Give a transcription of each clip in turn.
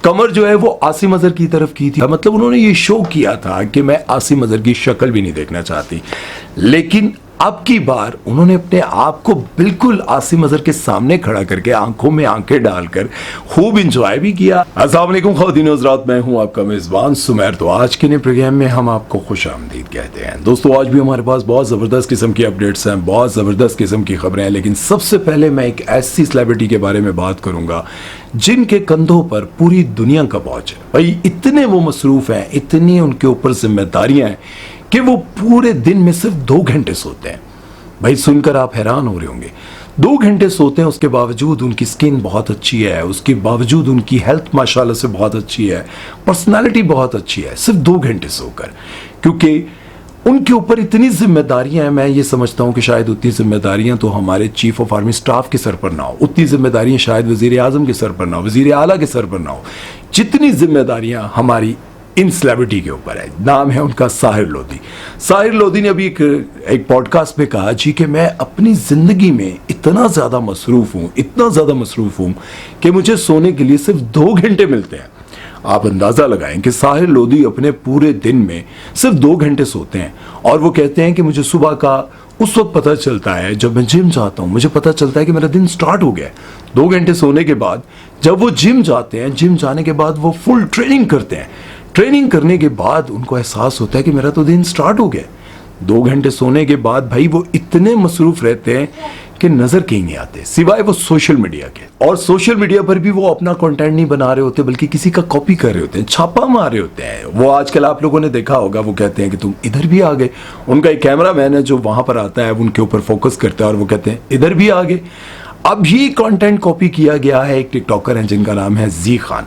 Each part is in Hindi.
कमर जो है वो आसिम अजहर की तरफ की थी, मतलब उन्होंने ये शो किया था कि मैं आसिम अजहर की शक्ल भी नहीं देखना चाहती, लेकिन अब की बार उन्होंने अपने आप को बिल्कुल आसिम अजहर के सामने खड़ा करके आंखों में आंखें डालकर खूब इंजॉय भी किया। अस्सलाम वालेकुम ख़वातीन हज़रात, मैं हूं आपका मेज़बान सुमैर। तो आज के नए प्रोग्राम में हम आपको खुशामदीद कहते हैं। दोस्तों, आज भी हमारे पास बहुत ज़बरदस्त किस्म की अपडेट्स हैं, बहुत ज़बरदस्त किस्म की खबरें हैं, लेकिन सबसे पहले मैं एक ऐसी सेलिब्रिटी के बारे में बात करूंगा जिनके कंधों पर पूरी दुनिया का बोझ है। भाई इतने वो मसरूफ हैं, इतनी उनके ऊपर जिम्मेदारियां हैं कि वो पूरे दिन में सिर्फ 2 घंटे सोते हैं। भाई सुनकर आप हैरान हो रहे होंगे, 2 घंटे सोते हैं, उसके बावजूद उनकी स्किन बहुत अच्छी है, उसके बावजूद उनकी हेल्थ माशाल्लाह से बहुत अच्छी है, पर्सनालिटी बहुत अच्छी है, सिर्फ 2 घंटे सोकर। क्योंकि उनके ऊपर इतनी जिम्मेदारियां हैं। मैं ये समझता हूं कि शायद उतनी जिम्मेदारियां तो हमारे चीफ ऑफ आर्मी स्टाफ के सर पर ना हो, उतनी जिम्मेदारियां शायद वजीर आजम के सर पर ना हो, वजीर आला के सर पर ना हो, जितनी जिम्मेदारियां हमारी इन सेलिब्रिटी के ऊपर है। नाम है उनका साहिर लोधी। साहिर लोधी ने अभी एक पॉडकास्ट में कहा जी कि मैं अपनी जिंदगी में इतना ज़्यादा मसरूफ़ हूँ, इतना ज़्यादा मसरूफ़ हूँ कि मुझे सोने के लिए सिर्फ 2 घंटे मिलते हैं। आप अंदाज़ा लगाएं कि साहिर लोधी अपने पूरे दिन में सिर्फ 2 घंटे सोते हैं, और वो कहते हैं कि मुझे सुबह का उस वक्त पता चलता है जब मैं जिम जाता हूँ, मुझे पता चलता है कि मेरा दिन स्टार्ट हो गया। 2 घंटे सोने के बाद जब वो जिम जाते हैं, जिम जाने के बाद वो फुल ट्रेनिंग करते हैं, ट्रेनिंग करने के बाद उनको एहसास होता है कि मेरा तो दिन स्टार्ट हो गया। 2 घंटे सोने के बाद भाई वो इतने मसरूफ रहते हैं कि नजर कहीं नहीं आते सिवाय वो सोशल मीडिया के। और सोशल मीडिया पर भी वो अपना कंटेंट नहीं बना रहे होते, बल्कि किसी का कॉपी कर रहे होते हैं, छापा मार रहे होते हैं। वो आजकल आप लोगों ने देखा होगा, वो कहते हैं कि तुम इधर भी आ गए। उनका एक कैमरा मैन है जो वहां पर आता है, उनके ऊपर फोकस करता है और वो कहते हैं इधर भी आ गए। अभी कंटेंट कॉपी किया गया है, एक टिकटॉकर है जिनका नाम है जी खान।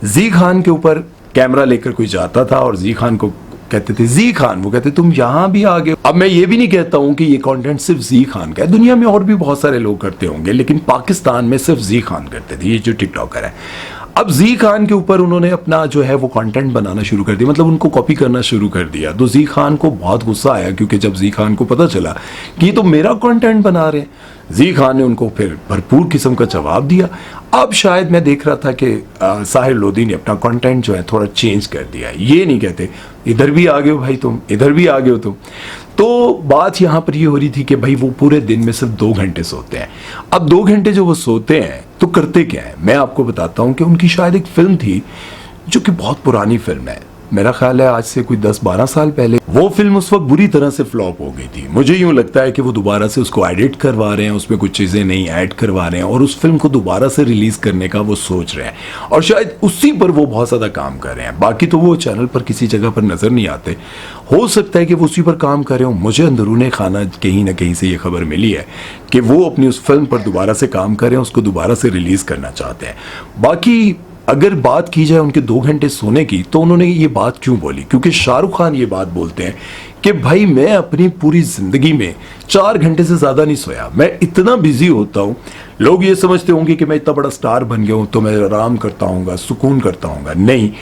जी खान के ऊपर कैमरा लेकर कोई जाता था और जी खान को कहते थे जी खान, वो कहते तुम यहां भी आ गए। अब मैं ये भी नहीं कहता हूं कि ये कंटेंट सिर्फ जी खान का है, दुनिया में और भी बहुत सारे लोग करते होंगे, लेकिन पाकिस्तान में सिर्फ जी खान करते थे, ये जो टिकटॉकर है। अब जी खान के ऊपर उन्होंने अपना जो है वो कंटेंट बनाना शुरू कर दिया, मतलब उनको कॉपी करना शुरू कर दिया। तो जी खान को बहुत गुस्सा आया, क्योंकि जब जी खान को पता चला कि ये तो मेरा कंटेंट बना रहे हैं, जी खान ने उनको फिर भरपूर किस्म का जवाब दिया। अब शायद मैं देख रहा था कि साहिर लोधी ने अपना कंटेंट जो है थोड़ा चेंज कर दिया। ये नहीं कहते इधर भी आ गए हो भाई तुम, इधर भी आ गए हो तुम। तो बात यहाँ पर ये हो रही थी कि भाई वो पूरे दिन में सिर्फ 2 घंटे सोते हैं। अब 2 घंटे जो वो सोते हैं तो करते क्या है, मैं आपको बताता हूँ कि उनकी शायद एक फिल्म थी जो कि बहुत पुरानी फिल्म है, मेरा ख्याल है आज से कोई 10-12 साल पहले। वो फिल्म उस वक्त बुरी तरह से फ्लॉप हो गई थी। मुझे यूं लगता है कि वो दोबारा से उसको एडिट करवा रहे हैं, उसमें कुछ चीज़ें नई ऐड करवा रहे हैं और उस फिल्म को दोबारा से रिलीज करने का वो सोच रहे हैं, और शायद उसी पर वो बहुत ज़्यादा काम कर रहे हैं। बाकी तो वो चैनल पर किसी जगह पर नज़र नहीं आते। हो सकता है कि वो उसी पर काम कर रहे हो। मुझे अंदरूने खाना कहीं ना कहीं से ये खबर मिली है कि वो अपनी उस फिल्म पर दोबारा से काम कर रहे हैं, उसको दोबारा से रिलीज करना चाहते हैं। बाकी अगर बात की जाए उनके 2 घंटे सोने की, तो उन्होंने ये बात क्यों बोली? क्योंकि शाहरुख खान ये बात बोलते हैं कि भाई मैं अपनी पूरी जिंदगी में 4 घंटे से ज्यादा नहीं सोया, मैं इतना बिजी होता हूँ। लोग ये समझते होंगे कि मैं इतना बड़ा स्टार बन गया हूं तो मैं आराम करता हूँ, सुकून करता हूँ। नहीं,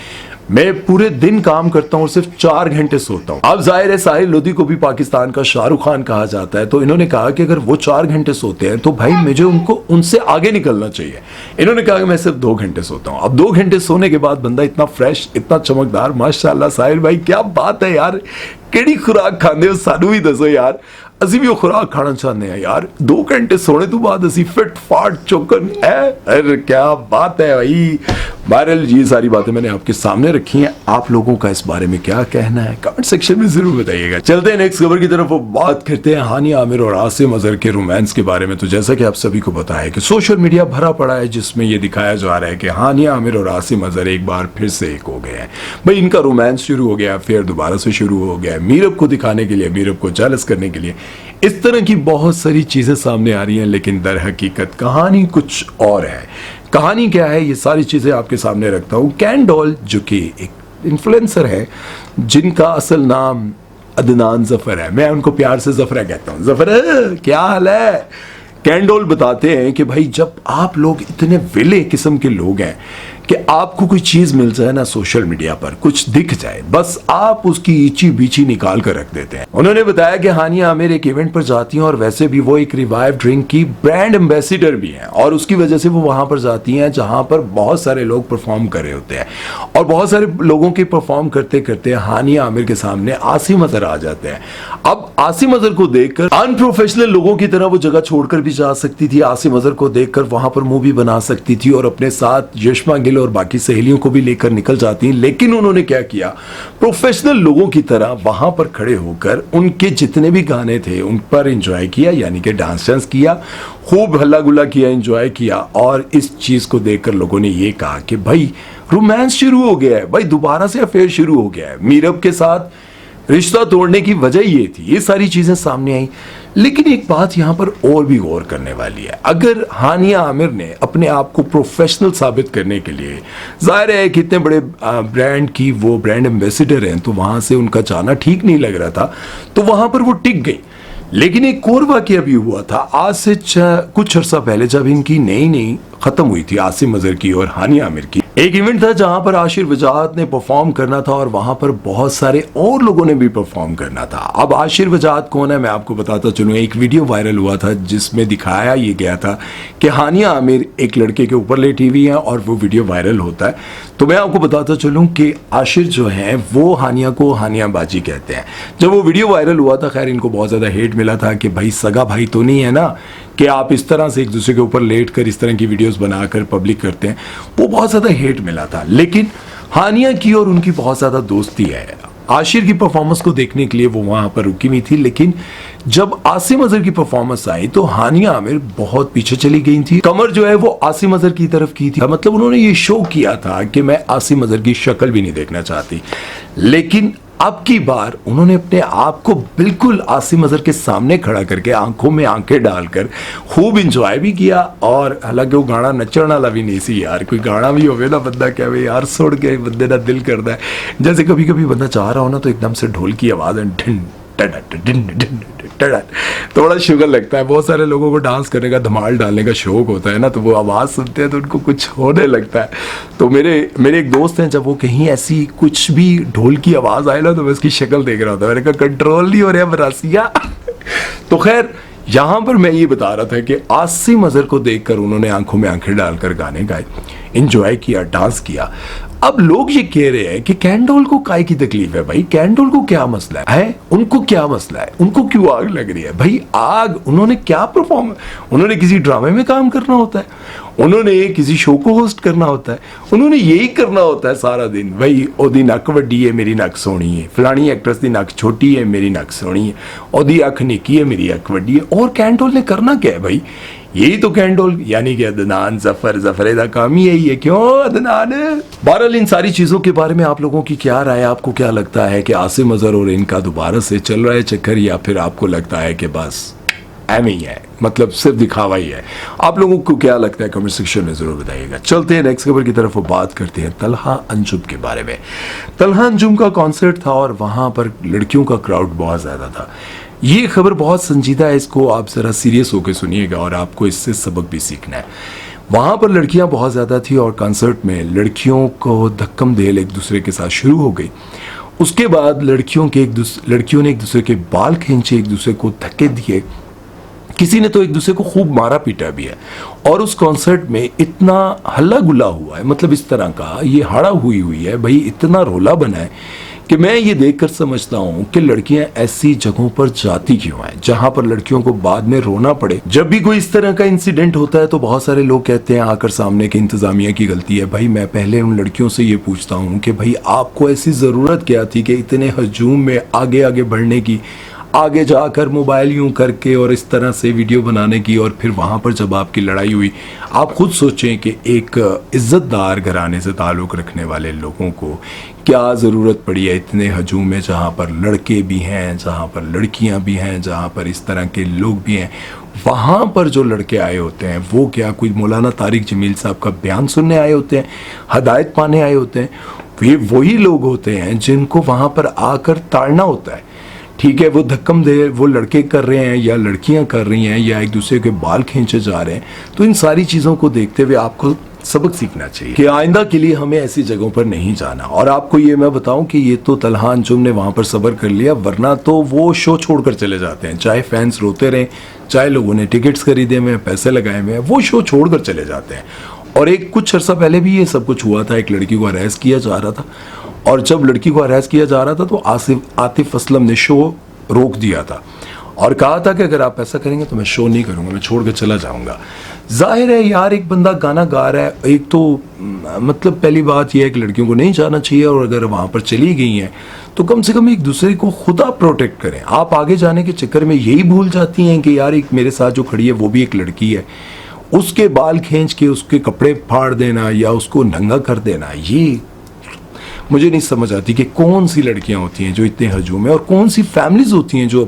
मैं पूरे दिन काम करता हूं और सिर्फ 4 घंटे सोता हूं। अब जाहिर है साहिर लोधी को भी पाकिस्तान का शाहरुख खान कहा जाता है, तो इन्होंने कहा कि अगर वो 4 घंटे सोते हैं तो भाई मुझे उनको उनसे आगे निकलना चाहिए। इन्होंने कहा कि मैं सिर्फ 2 घंटे सोता हूं। अब 2 घंटे सोने के बाद बंदा इतना फ्रेश, इतना चमकदार, माशाल्लाह। साहिर भाई क्या बात है यार, केड़ी खुराक खांदे हो, सानू भी दसो यार, ਅਸੀਂ भी वो खुराक खाना चाहते हैं यार। 2 घंटे सोने तो बाद असी फिट फाट चौकन है। अरे क्या बात है भाई। बहरहाल ये सारी बातें मैंने आपके सामने रखी हैं, आप लोगों का इस बारे में क्या कहना है कमेंट सेक्शन में जरूर बताइएगा। चलते हैं नेक्स्ट खबर की तरफ, वो बात करते हैं हानिया आमिर और आसिम अजहर के रोमांस के बारे में। तो जैसा कि आप सभी को पता है कि सोशल मीडिया भरा पड़ा है जिसमें ये दिखाया जा रहा है कि हानिया आमिर और आसिम अजहर एक बार फिर से एक हो गए हैं। भाई इनका रोमांस शुरू हो गया, फिर दोबारा से शुरू हो गया, मीरब को दिखाने के लिए, मीरब को जेलस करने के लिए, इस तरह की बहुत सारी चीजें सामने आ रही हैं। लेकिन दर हकीकत कहानी कुछ और है। कहानी क्या है, ये सारी चीजें आपके सामने रखता हूं। कैंडोल जो कि एक इन्फ्लुएंसर है जिनका असल नाम अदनान जफर है, मैं उनको प्यार से जफरा कहता हूं। जफर क्या हाल है? कैंडोल बताते हैं कि भाई जब आप लोग इतने विले किस्म के लोग हैं कि आपको कोई चीज मिल जाए ना सोशल मीडिया पर, कुछ दिख जाए, बस आप उसकी इची बीची निकाल कर रख देते हैं। उन्होंने बताया कि हानिया आमिर एक इवेंट पर जाती हैं और वैसे भी वो एक रिवाइव ड्रिंक की ब्रांड एम्बेसिडर भी हैं और उसकी वजह से वो वहां पर जाती हैं जहां पर बहुत सारे लोग परफॉर्म कर रहे होते हैं और बहुत सारे लोगों के परफॉर्म करते करते हानिया आमिर के सामने आसिम अजहर आ जाते हैं। अब आसिम अजहर को देखकर अनप्रोफेशनल लोगों की तरह वो जगह छोड़कर भी जा सकती थी, आसिम अजहर को देखकर वहां पर मूवी बना सकती थी और अपने साथ यशमा गिल और बाकी सहेलियों को भी लेकर निकल जाती। लेकिन उन्होंने क्या किया, प्रोफेशनल लोगों की तरह वहां पर खड़े होकर उनके जितने भी गाने थे उन पर एंजॉय किया, यानी कि डांस किया, खूब हल्ला गुल्ला किया, एंजॉय किया। और इस चीज को देखकर लोगों ने ये कहा कि भाई रोमांस शुरू हो गया है, भाई दोबारा से अफेयर शुरू हो गया है। मीरब के साथ रिश्ता तोड़ने की वजह ये थी, ये सारी चीजें सामने आई। लेकिन एक बात यहां पर और भी गौर करने वाली है, अगर हानिया आमिर ने अपने आप को प्रोफेशनल साबित करने के लिए, जाहिर है कि इतने बड़े ब्रांड की वो ब्रांड एम्बेसिडर हैं, तो वहां से उनका जाना ठीक नहीं लग रहा था, तो वहां पर वो टिक गई। लेकिन एक और वाकया भी हुआ था आज से कुछ अर्सा पहले, जब इनकी नई खत्म हुई थी आसिम अजहर की और हानिया आमिर की। एक इवेंट था जहां पर आशिर वजाहत ने परफॉर्म करना था और वहां पर बहुत सारे और लोगों ने भी परफॉर्म करना था। अब आशिर वजाहत कौन है मैं आपको बताता चलूं। एक वीडियो वायरल हुआ था जिसमें दिखाया ये गया था कि हानिया आमिर एक लड़के के ऊपर लेटी हुई है और वो वीडियो वायरल होता है। तो मैं आपको बताता चलूं कि आशिर जो है वो हानिया को हानिया बाजी कहते हैं। जब वो वीडियो वायरल हुआ था, खैर इनको बहुत ज्यादा हेट मिला था कि भाई सगा भाई तो नहीं है ना कि आप इस तरह से एक दूसरे के ऊपर लेट कर इस तरह की वीडियोस बनाकर पब्लिक करते हैं, वो बहुत ज्यादा हेट मिला था। लेकिन हानिया की और उनकी बहुत ज्यादा दोस्ती है। आशिर की परफॉर्मेंस को देखने के लिए वो वहां पर रुकी हुई थी, लेकिन जब आसिम अजहर की परफॉर्मेंस आई तो हानिया आमिर बहुत पीछे चली गई थी। कमर जो है वो आसिम अजहर की तरफ की थी, मतलब उन्होंने ये शो किया था कि मैं आसिम अजहर की शक्ल भी नहीं देखना चाहती। लेकिन अब की बार उन्होंने अपने आप को बिल्कुल आसिम अजहर के सामने खड़ा करके आंखों में आंखें डालकर खूब इंजॉय भी किया। और हालांकि वो गाना नचण वाला भी नहीं सी यार, कोई गाना भी होवे ना बंदा कहे यार सुन के बंदे का दिल करता है, जैसे कभी कभी बंदा चाह रहा हो ना तो एकदम से ढोल की आवाज थोड़ा शुगर लगता है। बहुत सारे लोगों को डांस करने का, धमाल डालने का शौक होता है ना, तो वो आवाज़ सुनते हैं तो उनको कुछ होने लगता है। तो मेरे एक दोस्त हैं, जब वो कहीं ऐसी कुछ भी ढोल की आवाज़ आए ना तो मैं उसकी शक्ल देख रहा था, मैंने कहा कंट्रोल नहीं हो रहा बरासिया। तो खैर यहाँ पर मैं ये बता रहा था कि आसिम अजहर को देखकर उन्होंने आंखों में आंखें डालकर गाने गाए, एंजॉय किया, डांस किया। अब लोग ये कह रहे हैं कि कैंडोल को काय की तकलीफ है। भाई कैंडोल को क्या मसला है? उनको क्या मसला है? उनको क्यों आग लग रही है? भाई आग, उन्होंने क्या परफॉर्म, उन्होंने किसी ड्रामे में काम करना होता है, उन्होंने किसी शो को होस्ट करना होता है, उन्होंने यही करना होता है सारा दिन। भाई ओदी नक वड्डी है, मेरी नक सोहनी है, फलानी एक्ट्रेस की नक छोटी है, मेरी नक सोहनी है, ओदी अख निकी है, मेरी अख वड्डी है। और कैंडोल ने करना क्या है भाई? यही तो कैंडोल यानी कि अदनान जफर का काम ही यही है। क्यों अदनान? बहरहाल इन सारी चीजों के बारे में आप लोगों की क्या राय? आपको क्या लगता है कि आसिम अजहर और इनका दोबारा से चल रहा है चक्कर, या फिर आपको लगता है कि बस एम ही है, मतलब सिर्फ दिखावा ही है? आप लोगों को क्या लगता है कमेंट सेक्शन में जरूर बताइएगा। चलते हैं नेक्स्ट खबर की तरफ, बात करते हैं तलहा अंजुम के बारे में। तलहा अंजुम का कॉन्सर्ट था और वहां पर लड़कियों का क्राउड बहुत ज्यादा था। ये खबर बहुत संजीदा है, इसको आप जरा सीरियस होकर सुनिएगा और आपको इससे सबक भी सीखना है। वहां पर लड़कियां बहुत ज्यादा थी और कॉन्सर्ट में लड़कियों को धक्कम धेल एक दूसरे के साथ शुरू हो गई। उसके बाद लड़कियों ने एक दूसरे के बाल खींचे, एक दूसरे को धक्के दिए, किसी ने तो एक दूसरे को खूब मारा पीटा भी है। और उस कॉन्सर्ट में इतना हल्ला गुल्ला हुआ है, मतलब इस तरह का ये हाड़ा हुई है भाई, इतना रोला बना है कि मैं ये देखकर समझता हूँ कि लड़कियां ऐसी जगहों पर जाती क्यों हैं जहां पर लड़कियों को बाद में रोना पड़े। जब भी कोई इस तरह का इंसिडेंट होता है तो बहुत सारे लोग कहते हैं आकर सामने कि इंतजामिया की गलती है। भाई मैं पहले उन लड़कियों से ये पूछता हूँ कि भाई आपको ऐसी ज़रूरत क्या थी कि इतने हजूम में आगे बढ़ने की, आगे जाकर मोबाइल यूं करके और इस तरह से वीडियो बनाने की, और फिर वहां पर जब आपकी लड़ाई हुई, आप खुद सोचें कि एक इज्जतदार घराने से ताल्लुक़ रखने वाले लोगों को क्या ज़रूरत पड़ी है इतने हजूम में, जहाँ पर लड़के भी हैं, जहाँ पर लड़कियाँ भी हैं, जहाँ पर इस तरह के लोग भी हैं। वहाँ पर जो लड़के आए होते हैं वो क्या कोई मौलाना तारिक जमील साहब का बयान सुनने आए होते हैं, हदायत पाने आए होते हैं? ये वही लोग होते हैं जिनको वहाँ पर आकर ताड़ना होता है। ठीक है, वो धक्कम दे वो लड़के कर रहे हैं या लड़कियां कर रही हैं या एक दूसरे के बाल खींचे जा रहे हैं, तो इन सारी चीज़ों को देखते हुए आपको सबक सीखना चाहिए कि आइंदा के लिए हमें ऐसी जगहों पर नहीं जाना। और आपको ये मैं बताऊं कि ये तो तलहा अंजुम ने वहां पर सब्र कर लिया, वरना तो वो शो छोड़कर चले जाते हैं, चाहे फैंस रोते रहें, चाहे लोगों ने टिकट्स खरीदे हुए हैं, पैसे लगाए हुए हैं, वो शो छोड़कर चले जाते हैं। और एक कुछ अर्सा पहले भी ये सब कुछ हुआ था, एक लड़की को अरेस्ट किया जा रहा था, और जब लड़की को अरेस्ट किया जा रहा था तो आतिफ असलम ने शो रोक दिया था और कहा था कि अगर आप ऐसा करेंगे तो मैं शो नहीं करूंगा, मैं छोड़ कर चला जाऊंगा। जाहिर है यार, एक बंदा गाना गा रहा है, एक तो मतलब पहली बात यह है कि लड़कियों को नहीं जाना चाहिए, और अगर वहां पर चली गई हैं तो कम से कम एक दूसरे को खुदा प्रोटेक्ट करें। आप आगे जाने के चक्कर में यही भूल जाती हैं कि यार एक मेरे साथ जो खड़ी है वो भी एक लड़की है, उसके बाल खींच के उसके कपड़े फाड़ देना या उसको नंगा कर देना, ये मुझे नहीं समझ आती कि कौन सी लड़कियां होती हैं जो इतने हजूम है, और कौन सी फैमिलीज होती हैं जो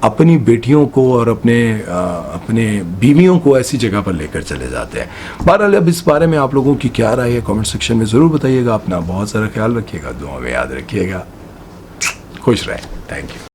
अपनी बेटियों को और अपने बीवियों को ऐसी जगह पर लेकर चले जाते हैं। बहरहाल अब इस बारे में आप लोगों की क्या राय है कमेंट सेक्शन में ज़रूर बताइएगा। अपना बहुत सारा ख्याल रखिएगा, दुआ में याद रखिएगा, खुश रहें, थैंक यू।